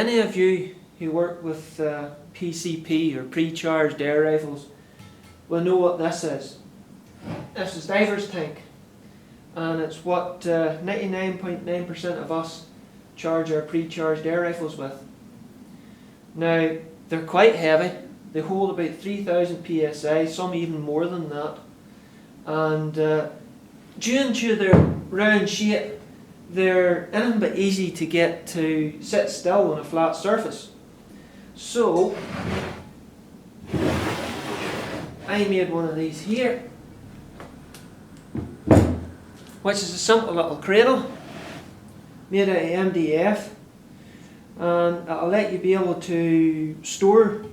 any of you who work with PCP or pre-charged air rifles will know what this is. This is diver's tank, and it's what 99.9% of us charge our pre-charged air rifles with. Now, they're quite heavy. They hold about 3,000 psi, some even more than that. And due to their round shape, they're anything but easy to get to sit still on a flat surface. So, I made one of these here, which is a simple little cradle made out of MDF, and it'll let you be able to store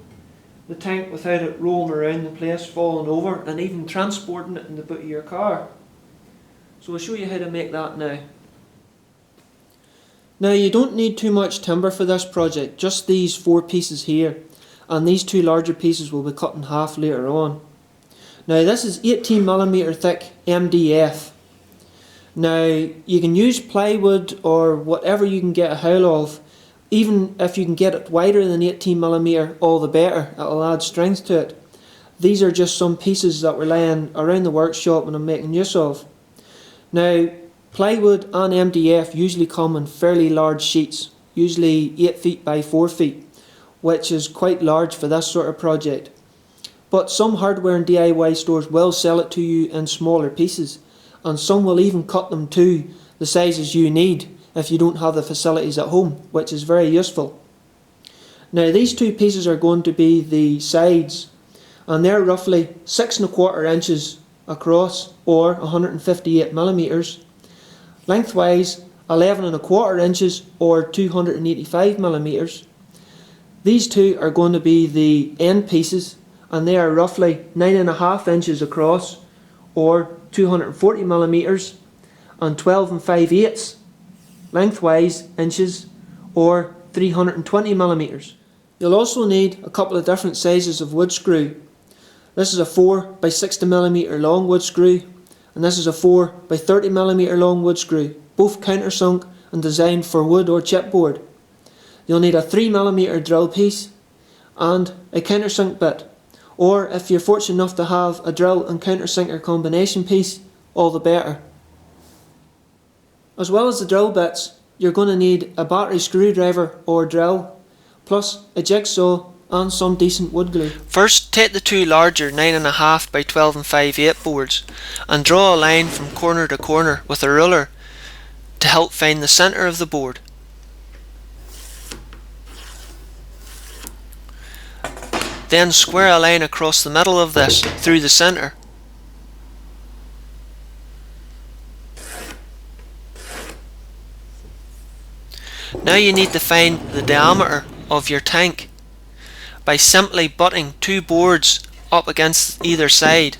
the tank without it rolling around the place, falling over, and even transporting it in the boot of your car. So I'll show you how to make that now. Now, you don't need too much timber for this project, just these 4 pieces here, and these 2 larger pieces will be cut in half later on. Now, this is 18mm thick MDF. Now, you can use plywood or whatever you can get a hold of. Even if you can get it wider than 18mm, all the better. It'll add strength to it. These are just some pieces that were laying around the workshop and I'm making use of. Now, plywood and MDF usually come in fairly large sheets, usually 8 feet by 4 feet, which is quite large for this sort of project. But some hardware and DIY stores will sell it to you in smaller pieces, and some will even cut them to the sizes you need if you don't have the facilities at home, which is very useful. Now, these 2 pieces are going to be the sides, and they're roughly 6 1/4 inches across, or 158mm. Lengthwise 11 1/4 inches, or 285mm. These 2 are going to be the end pieces, and they are roughly 9 1/2 inches across, or 240mm, and 12 5/8 lengthwise inches, or 320mm. You'll also need a couple of different sizes of wood screw. This is a 4 by 60mm long wood screw, and this is a 4 by 30mm long wood screw, both countersunk and designed for wood or chipboard. You'll need a 3mm drill piece and a countersunk bit, or if you're fortunate enough to have a drill and countersinker combination piece, all the better. As well as the drill bits, you're going to need a battery screwdriver or drill, plus a jigsaw and some decent wood glue. First, take the 2 larger 9 1/2 by 12 5/8 boards and draw a line from corner to corner with a ruler to help find the centre of the board. Then square a line across the middle of this through the centre. Now you need to find the diameter of your tank by simply butting 2 boards up against either side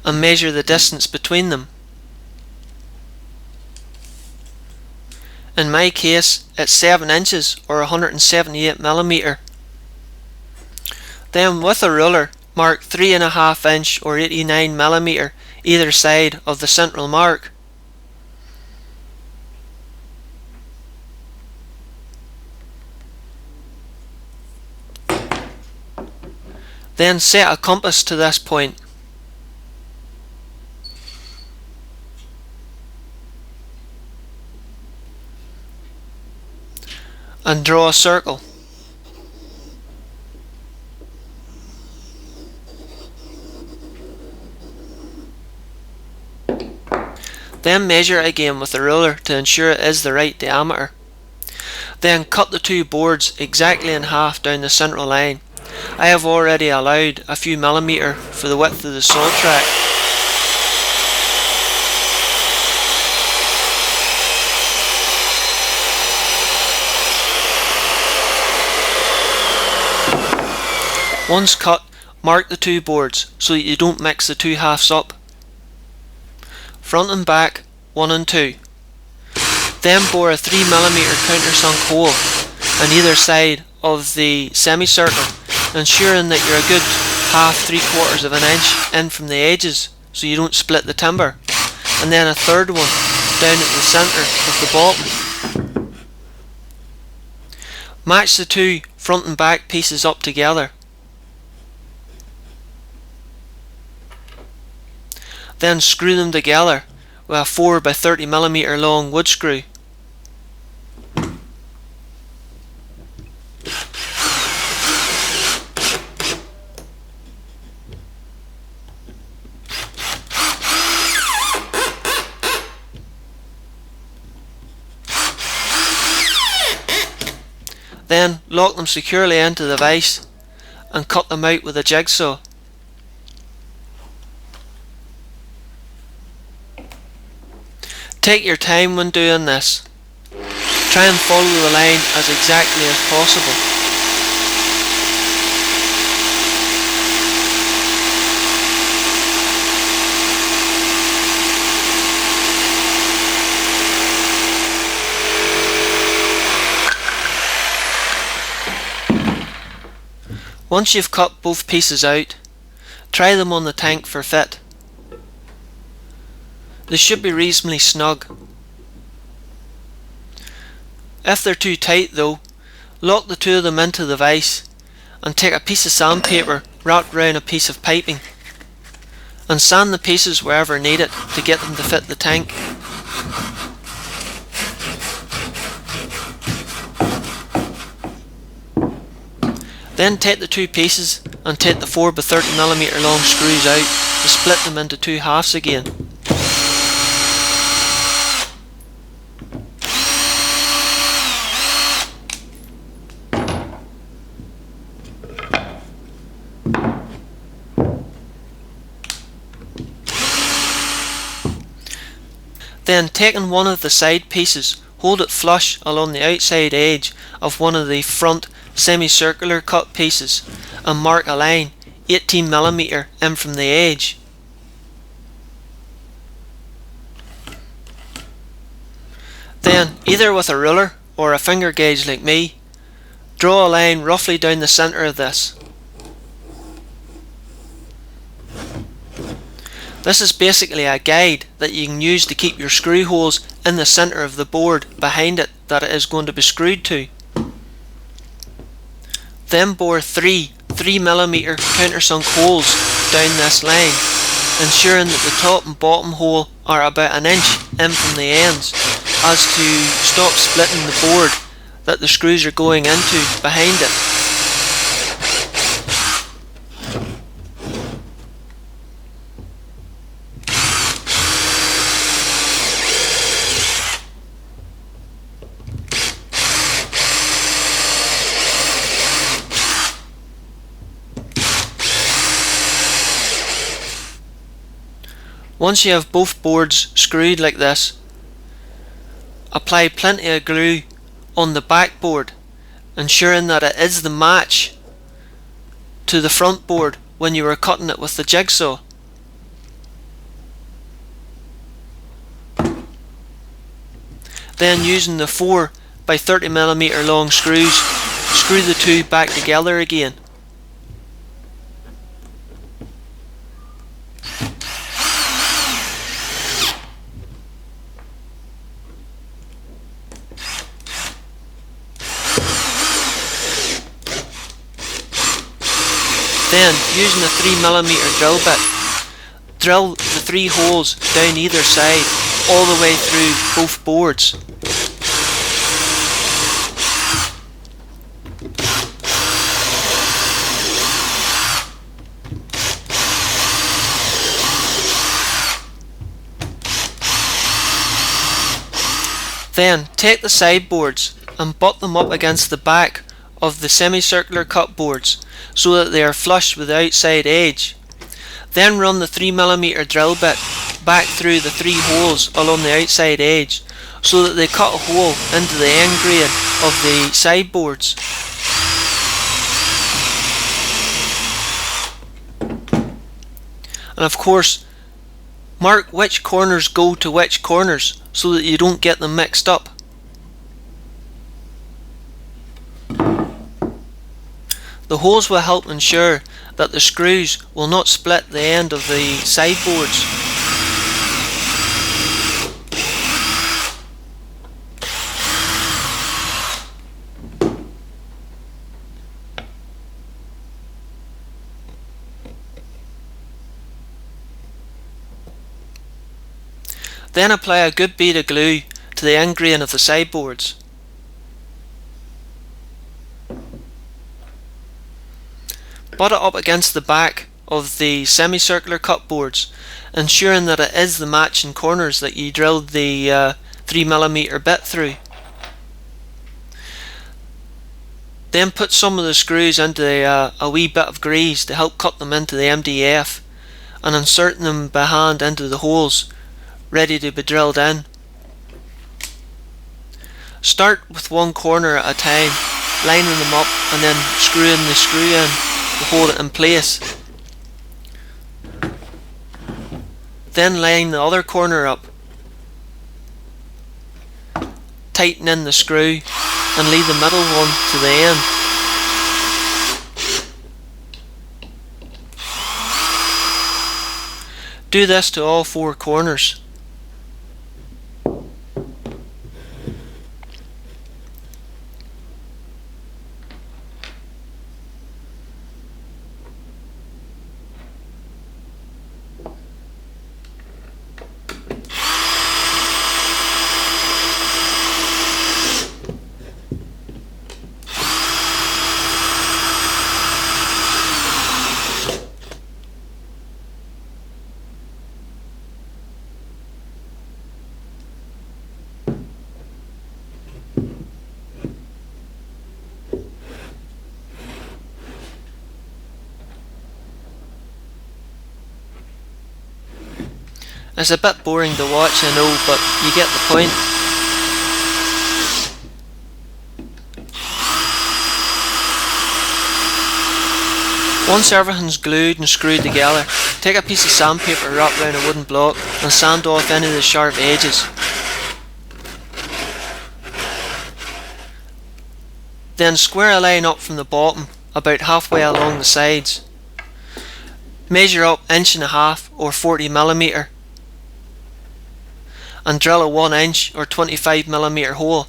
and measure the distance between them. In my case, it's 7 inches, or 178mm. Then with a ruler, mark 3 1/2 inch or 89mm either side of the central mark. Then set a compass to this point. And draw a circle. Then measure it again with the ruler to ensure it is the right diameter. Then cut the 2 boards exactly in half down the central line. I have already allowed a few millimetre for the width of the saw track. Once cut, mark the 2 boards so that you don't mix the 2 halves up. Front and back, 1 and 2. Then bore a 3mm countersunk hole on either side of the semicircle, ensuring that you're a good 1/2 3/4 of an inch in from the edges so you don't split the timber, and then a third one down at the centre of the bottom. Match the two front and back pieces up together. Then screw them together with a 4 by 30mm long wood screw. Then lock them securely into the vise and cut them out with a jigsaw. Take your time when doing this. Try and follow the line as exactly as possible. Once you've cut both pieces out, try them on the tank for fit. They should be reasonably snug. If they're too tight though, lock the two of them into the vise and take a piece of sandpaper wrapped around a piece of piping and sand the pieces wherever needed to get them to fit the tank. Then take the two pieces and take the 4 by 30mm long screws out to split them into two halves again. Then taking one of the side pieces, hold it flush along the outside edge of one of the front semicircular cut pieces and mark a line 18mm in from the edge. Then, either with a ruler or a finger gauge like me, draw a line roughly down the centre of this. This is basically a guide that you can use to keep your screw holes in the centre of the board behind it that it is going to be screwed to. Then bore three 3mm countersunk holes down this line, ensuring that the top and bottom hole are about 1 inch in from the ends, as to stop splitting the board that the screws are going into behind it. Once you have both boards screwed like this, apply plenty of glue on the back board, ensuring that it is the match to the front board when you are cutting it with the jigsaw. Then, using the 4 by 30mm long screws, screw the two back together again. Then, using a 3mm drill bit, drill the 3 holes down either side all the way through both boards. Then, take the side boards and butt them up against the back of the semicircular cut boards so that they are flush with the outside edge. Then run the 3mm drill bit back through the 3 holes along the outside edge so that they cut a hole into the end grain of the side boards. And of course, mark which corners go to which corners so that you don't get them mixed up. The holes will help ensure that the screws will not split the end of the side boards. Then apply a good bead of glue to the end grain of the sideboards. Butt it up against the back of the semicircular cut boards, ensuring that it is the matching corners that you drilled the 3mm bit through. Then put some of the screws into a wee bit of grease to help cut them into the MDF, and insert them by hand into the holes, ready to be drilled in. Start with one corner at a time, lining them up and then screwing the screw in to hold it in place. Then line the other corner up, tighten in the screw and leave the middle one to the end. Do this to all four corners. It's a bit boring to watch, I know, but you get the point. Once everything's glued and screwed together, take a piece of sandpaper wrapped around a wooden block and sand off any of the sharp edges. Then square a line up from the bottom, about halfway along the sides. Measure up 1.5 or 40mm. And drill a 1" or 25mm hole.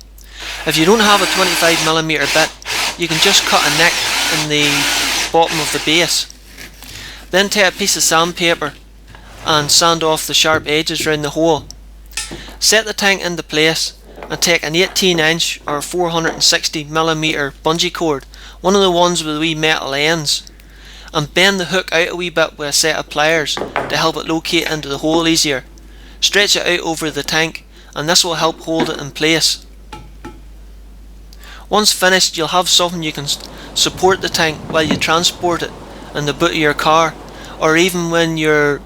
If you don't have a 25mm bit, you can just cut a nick in the bottom of the base. Then take a piece of sandpaper and sand off the sharp edges around the hole. Set the tank into place and take an 18" or 460mm bungee cord, one of the ones with wee metal ends, and bend the hook out a wee bit with a set of pliers to help it locate into the hole easier. Stretch it out over the tank, and this will help hold it in place. Once finished, you'll have something you can support the tank while you transport it in the boot of your car, or even when you're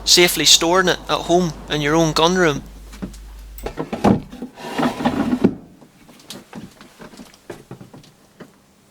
safely storing it at home in your own gun room.